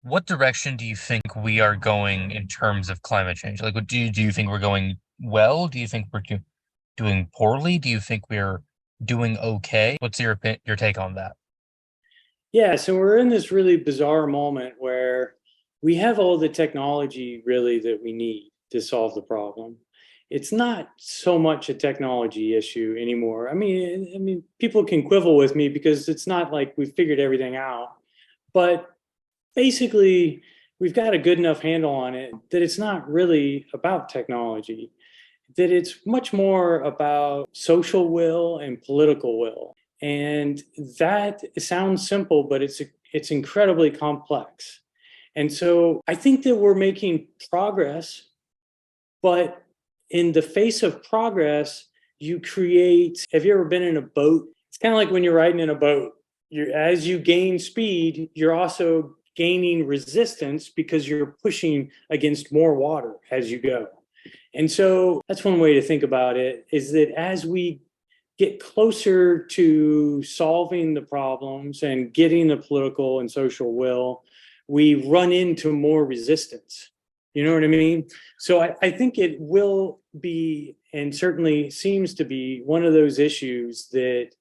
What direction do you think we are going in terms of climate change? Like, do you think we're going well? Do you think we're doing poorly? Do you think we're doing okay? What's your take on that? Yeah, so we're in this really bizarre moment where we have all the technology really that we need to solve the problem. It's not so much a technology issue anymore. I mean, people can quibble with me because it's not like we've figured everything out. But basically, we've got a good enough handle on it that it's not really about technology, that it's much more about social will and political will. And that sounds simple, but it's incredibly complex. And so I think that we're making progress, but in the face of progress, you create. Have you ever been in a boat? It's kind of like when you're riding in a boat. As you gain speed, you're also gaining resistance because you're pushing against more water as you go. And so that's one way to think about it, is that as we get closer to solving the problems and getting the political and social will, we run into more resistance. You know what I mean? So I think it will be, and certainly seems to be, one of those issues that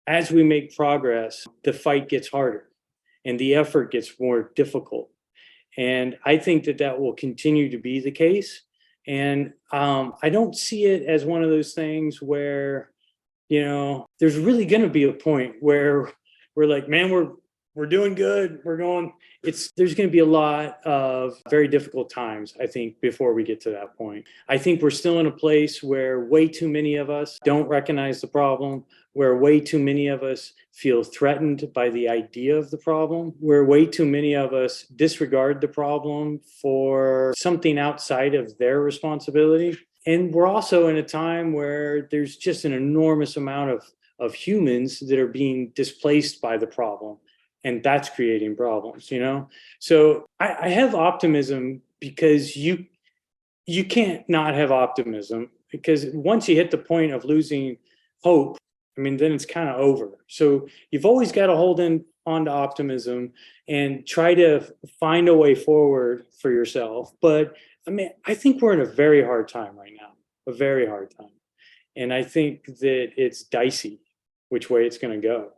as we make progress, the fight gets harder and the effort gets more difficult. And I think that that will continue to be the case. And I don't see it as one of those things where, there's really going to be a point where we're like, man, we're doing good. We're going. It's There's going to be a lot of very difficult times, I think, before we get to that point. I think we're still in a place where way too many of us don't recognize the problem, where way too many of us feel threatened by the idea of the problem, where way too many of us disregard the problem for something outside of their responsibility. And we're also in a time where there's just an enormous amount of humans that are being displaced by the problem. And that's creating problems. So I have optimism because you can't not have optimism, because once you hit the point of losing hope, I mean, then it's kind of over. So you've always got to hold on to optimism and try to find a way forward for yourself. But I mean, I think we're in a very hard time right now, a very hard time. And I think that it's dicey which way it's going to go.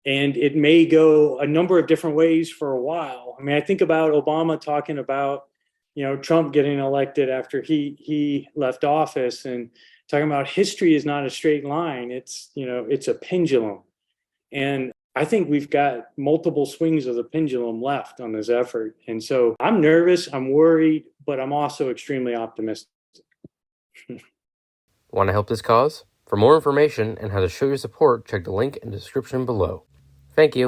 And it may go a number of different ways for a while. I mean, I think about Obama talking about, Trump getting elected after he left office, and talking about history is not a straight line. It's a pendulum. And I think we've got multiple swings of the pendulum left on this effort. And so I'm nervous, I'm worried, but I'm also extremely optimistic. Want to help this cause? For more information and how to show your support, check the link in the description below. Thank you.